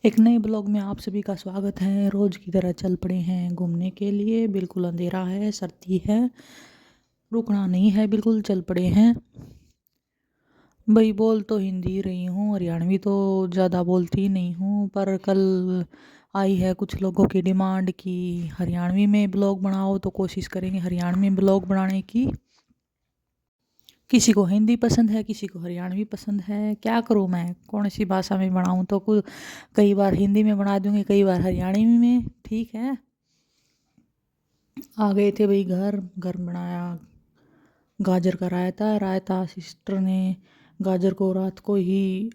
एक नए ब्लॉग में आप सभी का स्वागत है। रोज की तरह चल पड़े हैं घूमने के लिए। बिल्कुल अंधेरा है, सर्दी है, रुकना नहीं है, बिल्कुल चल पड़े हैं। भाई बोल तो हिंदी रही हूँ, हरियाणवी तो ज़्यादा बोलती नहीं हूँ, पर कल आई है कुछ लोगों की डिमांड कि हरियाणवी में ब्लॉग बनाओ, तो कोशिश करेंगे हरियाणवी में ब्लॉग बनाने की। किसी को हिंदी पसंद है, किसी को हरियाणवी पसंद है। क्या करूँ मैं, कौन सी भाषा में बनाऊँ? तो कुछ कई बार हिंदी में बना दूँगी, कई बार हरियाणवी में। ठीक है। आ गए थे भाई घर घर बनाया गाजर का रायता। रायता सिस्टर ने गाजर को रात को ही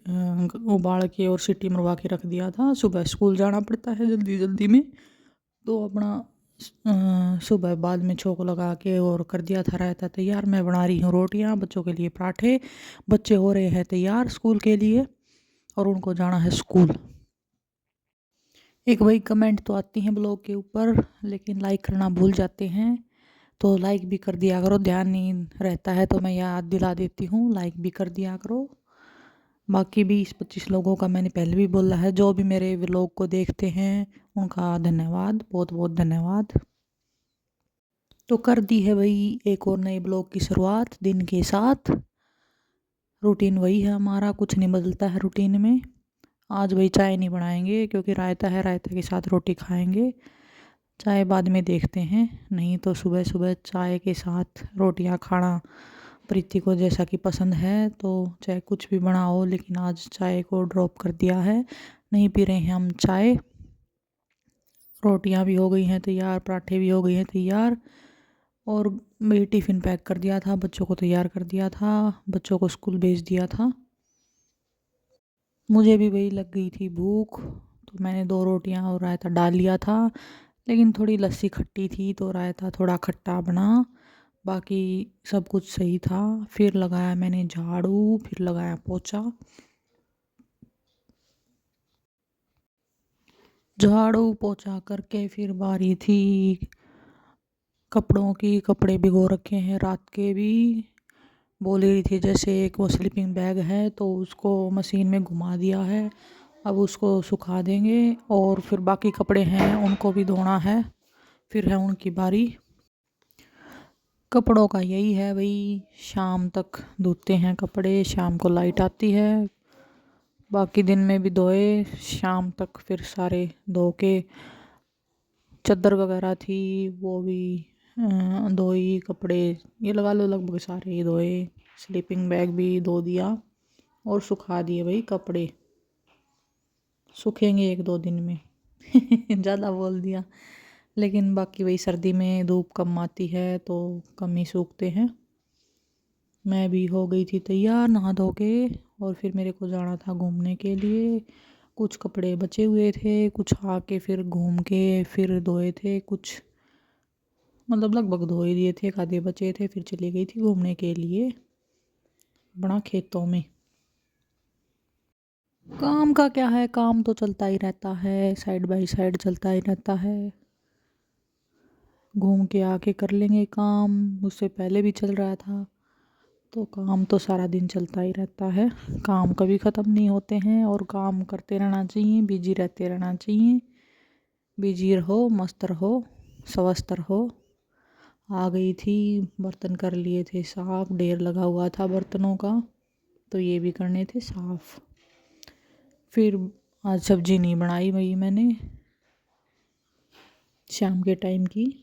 उबाल के और सीटी मरवा के रख दिया था। सुबह स्कूल जाना पड़ता है जल्दी जल्दी में, तो अपना सुबह बाद में छोंक लगा के और कर दिया था रायता तैयार। मैं बना रही हूँ रोटियाँ, बच्चों के लिए पराठे। बच्चे हो रहे हैं तैयार स्कूल के लिए और उनको जाना है स्कूल। एक वही कमेंट तो आती हैं ब्लॉग के ऊपर, लेकिन लाइक करना भूल जाते हैं, तो लाइक भी कर दिया करो। ध्यान नहीं रहता है तो मैं याद दिला देती हूँ, लाइक भी कर दिया करो। बाकी 20-25 लोगों का मैंने पहले भी बोला है, जो भी मेरे व्लॉग को देखते हैं उनका धन्यवाद, बहुत बहुत धन्यवाद। तो कर दी है भाई एक और नए ब्लॉग की शुरुआत दिन के साथ। रूटीन वही है हमारा, कुछ नहीं बदलता है रूटीन में। आज वही चाय नहीं बनाएंगे क्योंकि रायता है, रायते के साथ रोटी खाएंगे। चाय बाद में देखते हैं, नहीं तो सुबह सुबह चाय के साथ रोटियां खाना प्रीति को जैसा कि पसंद है, तो चाहे कुछ भी बनाओ, लेकिन आज चाय को ड्रॉप कर दिया है। नहीं पी रहे हैं हम चाय। रोटियां भी हो गई हैं तैयार, पराठे भी हो गए हैं तैयार, और मेरी टिफ़िन पैक कर दिया था, बच्चों को तैयार कर दिया था, बच्चों को स्कूल भेज दिया था। मुझे भी वही लग गई थी भूख, तो मैंने 2 रोटियां और रायता डाल लिया था। लेकिन थोड़ी लस्सी खट्टी थी तो रायता थोड़ा खट्टा बना, बाकी सब कुछ सही था। फिर लगाया मैंने झाड़ू, फिर लगाया पोछा। झाड़ू पोछा करके फिर बारी थी कपड़ों की। कपड़े भिगो रखे हैं रात के भी। बोल रही थी जैसे एक वो स्लीपिंग बैग है तो उसको मशीन में घुमा दिया है, अब उसको सुखा देंगे। और फिर बाकी कपड़े हैं उनको भी धोना है, फिर है उनकी बारी। कपड़ों का यही है भाई, शाम तक धोते हैं कपड़े, शाम को लाइट आती है। बाकी दिन में भी धोए, शाम तक फिर सारे धो के। चादर वगैरह थी वो भी धोई, कपड़े ये लगा लो लगभग सारे ही धोए। स्लीपिंग बैग भी धो दिया और सुखा दिए भाई कपड़े। सूखेंगे 1-2 दिन में। ज़्यादा बोल दिया, लेकिन बाकी वही सर्दी में धूप कम आती है तो कम ही सूखते हैं। मैं भी हो गई थी तैयार नहा धो के, और फिर मेरे को जाना था घूमने के लिए। कुछ कपड़े बचे हुए थे, कुछ आके फिर घूम के फिर धोए थे, कुछ मतलब लगभग धो ही दिए थे, एक आधे बचे थे। फिर चली गई थी घूमने के लिए बड़ा खेतों में। काम का क्या है, काम तो चलता ही रहता है, साइड बाय साइड चलता ही रहता है। घूम के आके कर लेंगे काम, उससे पहले भी चल रहा था, तो काम तो सारा दिन चलता ही रहता है। काम कभी ख़त्म नहीं होते हैं और काम करते रहना चाहिए, बिजी रहते रहना चाहिए। बिजी रहो, मस्त रहो, स्वस्थ रहो। आ गई थी, बर्तन कर लिए थे साफ, ढेर लगा हुआ था बर्तनों का, तो ये भी करने थे साफ। फिर आज सब्जी नहीं बनाई भाई मैंने, शाम के टाइम की।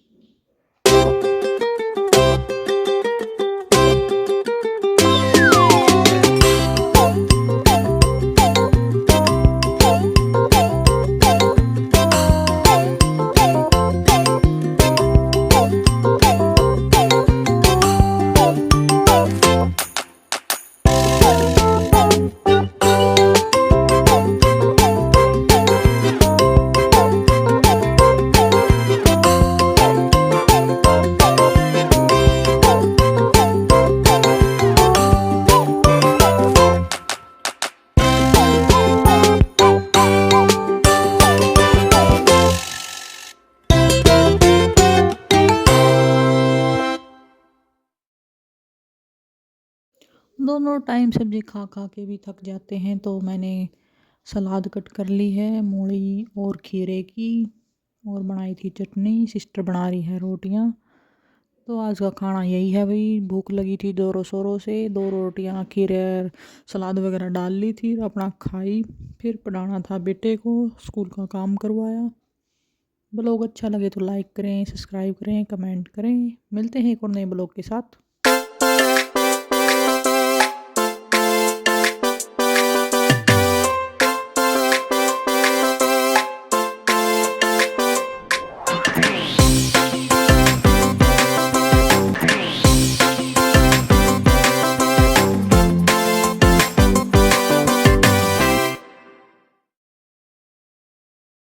दोनों टाइम सब्जी खा खा के भी थक जाते हैं, तो मैंने सलाद कट कर ली है, मूली और खीरे की, और बनाई थी चटनी। सिस्टर बना रही है रोटियां। तो आज का खाना यही है भाई। भूख लगी थी जोरों शोरों से, 2 रोटियां खीरे सलाद वगैरह डाल ली थी, अपना खाई। फिर पढ़ाना था बेटे को, स्कूल का काम करवाया। ब्लॉग अच्छा लगे तो लाइक करें, सब्सक्राइब करें, कमेंट करें। मिलते हैं एक और नए ब्लॉग के साथ।